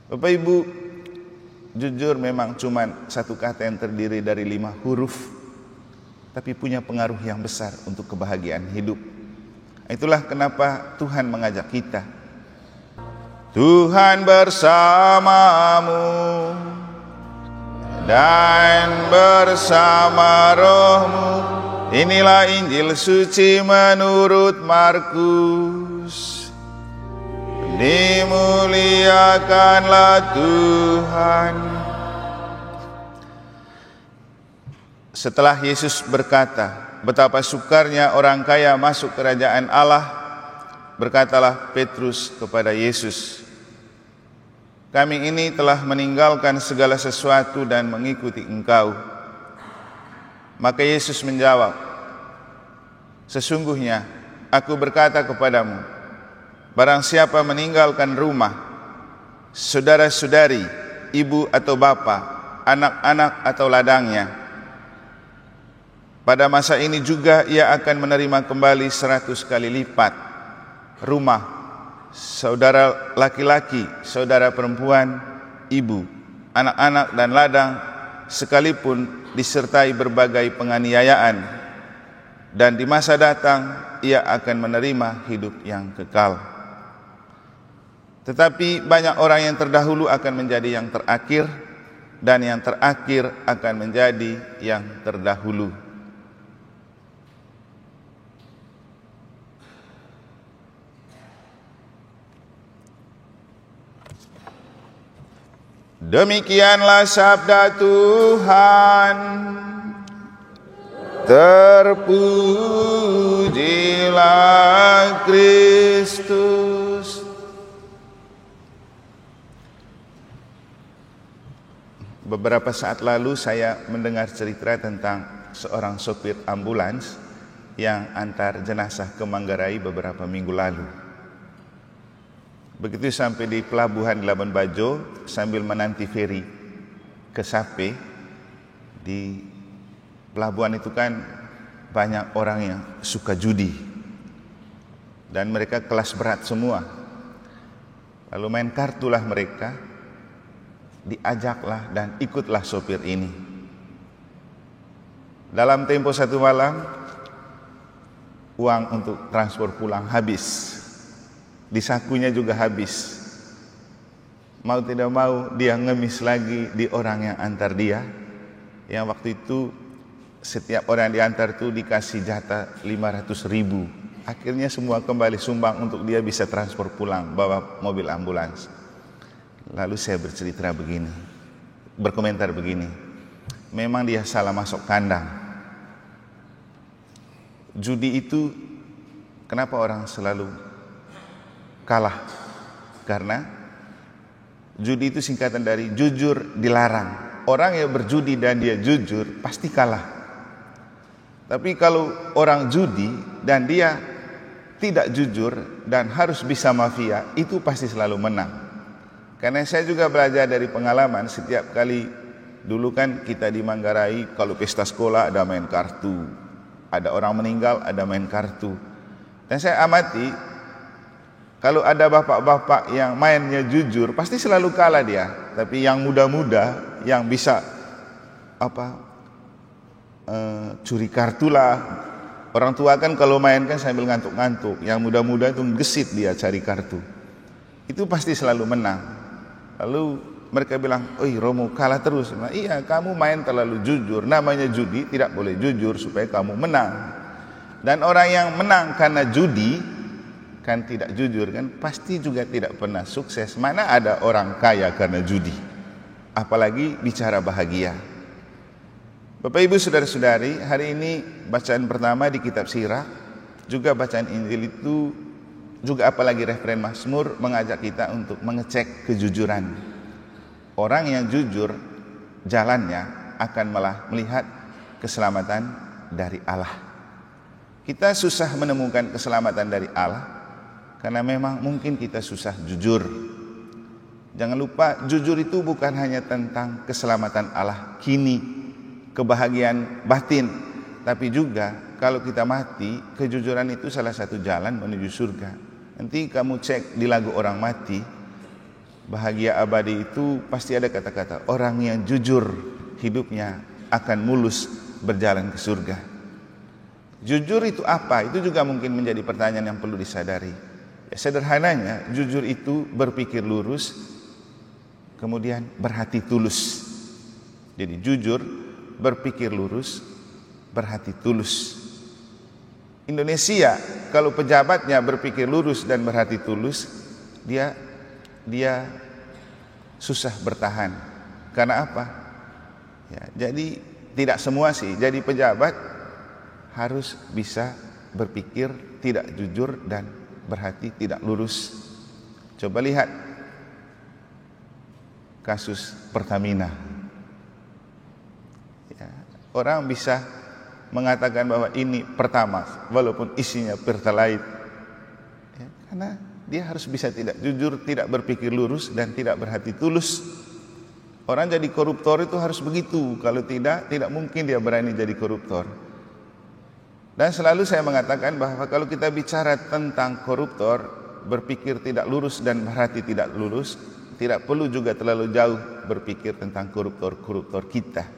Bapak Ibu, jujur memang cuma satu kata yang terdiri dari 5 huruf, tapi punya pengaruh yang besar untuk kebahagiaan hidup. Itulah kenapa Tuhan mengajak kita. Tuhan bersamamu dan bersama rohmu. Inilah Injil suci menurut Markus. Dimuliakanlah Tuhan. Setelah Yesus berkata, betapa sukarnya orang kaya masuk kerajaan Allah, berkatalah Petrus kepada Yesus, kami ini telah meninggalkan segala sesuatu dan mengikuti Engkau. Maka Yesus menjawab, sesungguhnya aku berkata kepadamu, barang siapa meninggalkan rumah, saudara-saudari, ibu atau bapa, anak-anak atau ladangnya, pada masa ini juga ia akan menerima kembali 100 kali lipat rumah, saudara laki-laki, saudara perempuan, ibu, anak-anak dan ladang, sekalipun disertai berbagai penganiayaan, dan di masa datang ia akan menerima hidup yang kekal. Tetapi banyak orang yang terdahulu akan menjadi yang terakhir, dan yang terakhir akan menjadi yang terdahulu. Demikianlah sabda Tuhan. Terpujilah Kristus. Beberapa saat lalu saya mendengar cerita tentang seorang sopir ambulans yang antar jenazah ke Manggarai beberapa minggu lalu. Begitu sampai di pelabuhan di Labuan Bajo, sambil menanti feri ke Sape, di pelabuhan itu kan banyak orang yang suka judi, dan mereka kelas berat semua. Lalu main kartulah mereka, diajaklah dan ikutlah sopir ini. Dalam tempo 1 malam, uang untuk transport pulang habis, di sakunya juga habis. Mau tidak mau dia ngemis lagi di orang yang antar dia, yang waktu itu setiap orang yang diantar itu dikasih jatah 500.000. Akhirnya semua kembali sumbang untuk dia bisa transport pulang, bawa mobil ambulans. Lalu saya berkomentar begini, memang dia salah masuk kandang. Judi itu kenapa orang selalu kalah? Karena judi itu singkatan dari jujur dilarang. Orang yang berjudi dan dia jujur pasti kalah. Tapi kalau orang judi dan dia tidak jujur dan harus bisa mafia, itu pasti selalu menang. Karena saya juga belajar dari pengalaman, setiap kali dulu kan kita di Manggarai kalau pesta sekolah ada main kartu, ada orang meninggal ada main kartu. Dan saya amati, kalau ada bapak-bapak yang mainnya jujur pasti selalu kalah dia. Tapi yang muda-muda yang bisa curi kartu lah. Orang tua kan kalau main kan sambil ngantuk-ngantuk, yang muda-muda itu gesit dia cari kartu, itu pasti selalu menang. Lalu mereka bilang, "Oi Romo, kalah terus." Nah, iya, kamu main terlalu jujur. Namanya judi, tidak boleh jujur supaya kamu menang. Dan orang yang menang karena judi kan tidak jujur, kan pasti juga tidak pernah sukses. Mana ada orang kaya karena judi, apalagi bicara bahagia. Bapak Ibu saudara-saudari, hari ini bacaan pertama di kitab Sirah, juga bacaan Injil itu, juga apalagi referen Mazmur mengajak kita untuk mengecek kejujuran. Orang yang jujur jalannya akan malah melihat keselamatan dari Allah. Kita susah menemukan keselamatan dari Allah karena memang mungkin kita susah jujur. Jangan lupa, jujur itu bukan hanya tentang keselamatan Allah kini, kebahagiaan batin, tapi juga kalau kita mati, kejujuran itu salah satu jalan menuju surga. Nanti kamu cek di lagu orang mati, bahagia abadi itu pasti ada kata-kata orang yang jujur hidupnya akan mulus berjalan ke surga. Jujur itu apa? Itu juga mungkin menjadi pertanyaan yang perlu disadari. Ya, sederhananya jujur itu berpikir lurus, kemudian berhati tulus. Jadi jujur, berpikir lurus, berhati tulus. Indonesia kalau pejabatnya berpikir lurus dan berhati tulus, dia susah bertahan. Karena apa? Ya, jadi tidak semua sih. Jadi pejabat harus bisa berpikir tidak jujur dan berhati tidak lurus. Coba lihat kasus Pertamina. Ya, orang bisa mengatakan bahwa ini Pertamax walaupun isinya Pertalite, ya, karena dia harus bisa tidak jujur, tidak berpikir lurus dan tidak berhati tulus. Orang jadi koruptor itu harus begitu, kalau tidak mungkin dia berani jadi koruptor. Dan selalu saya mengatakan bahwa kalau kita bicara tentang koruptor, berpikir tidak lurus dan berhati tidak lurus, tidak perlu juga terlalu jauh berpikir tentang koruptor kita.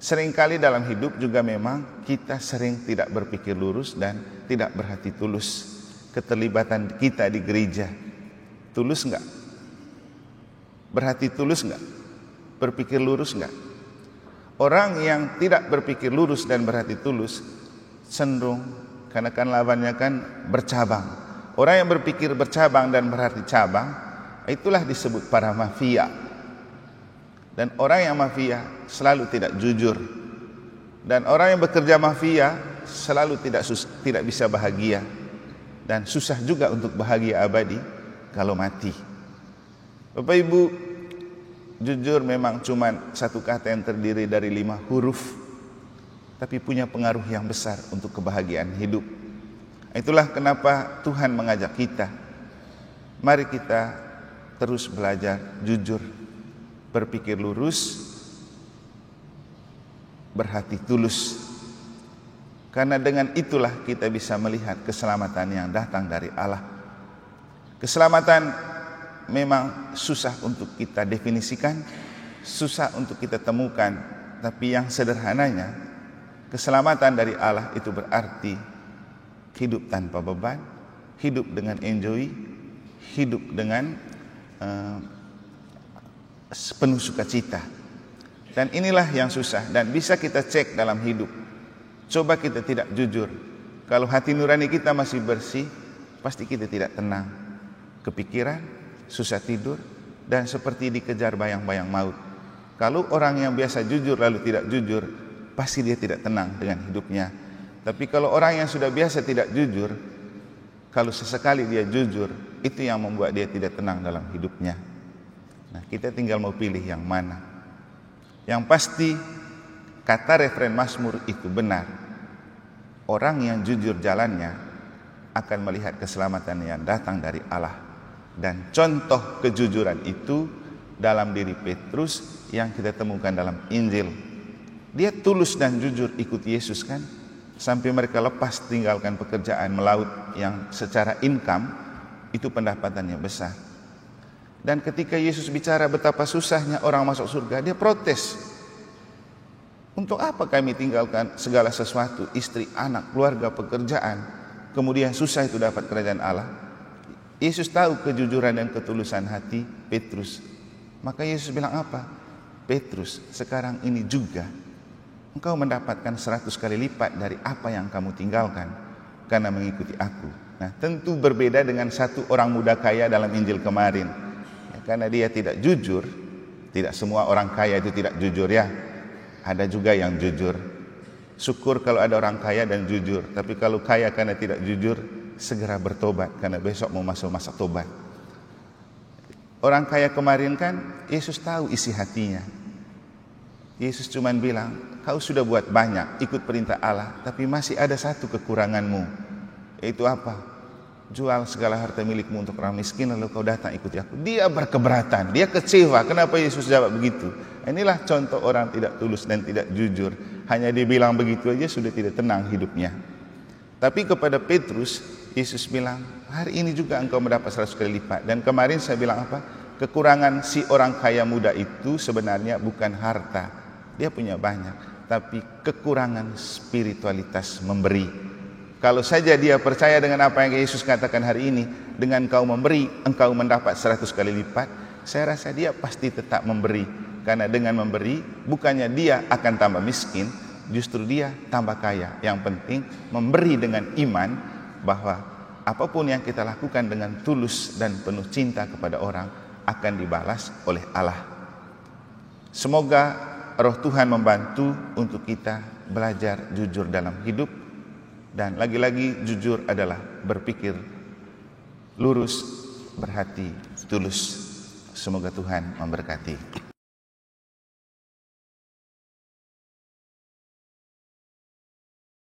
Seringkali dalam hidup juga memang kita sering tidak berpikir lurus dan tidak berhati tulus. Keterlibatan kita di gereja, tulus enggak? Berhati tulus enggak? Berpikir lurus enggak? Orang yang tidak berpikir lurus dan berhati tulus cenderung, karena kan lawannya kan bercabang. Orang yang berpikir bercabang dan berhati cabang, itulah disebut para mafia. Dan orang yang mafia selalu tidak jujur. Dan orang yang bekerja mafia selalu tidak bisa bahagia. Dan susah juga untuk bahagia abadi kalau mati. Bapak Ibu, jujur memang cuma satu kata yang terdiri dari 5 huruf, tapi punya pengaruh yang besar untuk kebahagiaan hidup. Itulah kenapa Tuhan mengajak kita, mari kita terus belajar jujur, berpikir lurus, berhati tulus. Karena dengan itulah kita bisa melihat keselamatan yang datang dari Allah. Keselamatan memang susah untuk kita definisikan, susah untuk kita temukan, tapi yang sederhananya, keselamatan dari Allah itu berarti hidup tanpa beban, hidup dengan enjoy, hidup dengan penuh sukacita. Dan inilah yang susah dan bisa kita cek dalam hidup. Coba kita tidak jujur, kalau hati nurani kita masih bersih, pasti kita tidak tenang, kepikiran, susah tidur, dan seperti dikejar bayang-bayang maut. Kalau orang yang biasa jujur lalu tidak jujur, pasti dia tidak tenang dengan hidupnya. Tapi kalau orang yang sudah biasa tidak jujur, kalau sesekali dia jujur, itu yang membuat dia tidak tenang dalam hidupnya. Nah, kita tinggal mau pilih yang mana. Yang pasti kata referen Mazmur itu benar. Orang yang jujur jalannya akan melihat keselamatan yang datang dari Allah. Dan contoh kejujuran itu dalam diri Petrus yang kita temukan dalam Injil. Dia tulus dan jujur ikut Yesus kan, sampai mereka lepas tinggalkan pekerjaan melaut yang secara income itu pendapatannya besar. Dan ketika Yesus bicara betapa susahnya orang masuk surga, dia protes. Untuk apa kami tinggalkan segala sesuatu, istri, anak, keluarga, pekerjaan, kemudian susah itu dapat kerajaan Allah? Yesus tahu kejujuran dan ketulusan hati Petrus. Maka Yesus bilang apa? Petrus, sekarang ini juga engkau mendapatkan 100 kali lipat dari apa yang kamu tinggalkan karena mengikuti aku. Nah, tentu berbeda dengan satu orang muda kaya dalam Injil kemarin. Ya, karena dia tidak jujur. Tidak semua orang kaya itu tidak jujur ya. Ada juga yang jujur. Syukur kalau ada orang kaya dan jujur. Tapi kalau kaya karena tidak jujur, segera bertobat karena besok mau masuk masa tobat. Orang kaya kemarin kan Yesus tahu isi hatinya. Yesus cuma bilang, kau sudah buat banyak, ikut perintah Allah, tapi masih ada satu kekuranganmu. Yaitu apa? Jual segala harta milikmu untuk orang miskin, lalu kau datang ikuti aku. Dia berkeberatan, dia kecewa. Kenapa Yesus jawab begitu? Inilah contoh orang tidak tulus dan tidak jujur. Hanya dibilang begitu aja sudah tidak tenang hidupnya. Tapi kepada Petrus, Yesus bilang, hari ini juga engkau mendapat 100 kali lipat. Dan kemarin saya bilang apa? Kekurangan si orang kaya muda itu sebenarnya bukan harta, dia punya banyak, tapi kekurangan spiritualitas memberi. Kalau saja dia percaya dengan apa yang Yesus katakan hari ini, dengan kau memberi, engkau mendapat 100 kali lipat, saya rasa dia pasti tetap memberi. Karena dengan memberi, bukannya dia akan tambah miskin, justru dia tambah kaya. Yang penting memberi dengan iman bahwa apapun yang kita lakukan dengan tulus dan penuh cinta kepada orang akan dibalas oleh Allah. Semoga Roh Tuhan membantu untuk kita belajar jujur dalam hidup, dan lagi-lagi jujur adalah berpikir lurus, berhati tulus. Semoga Tuhan memberkati.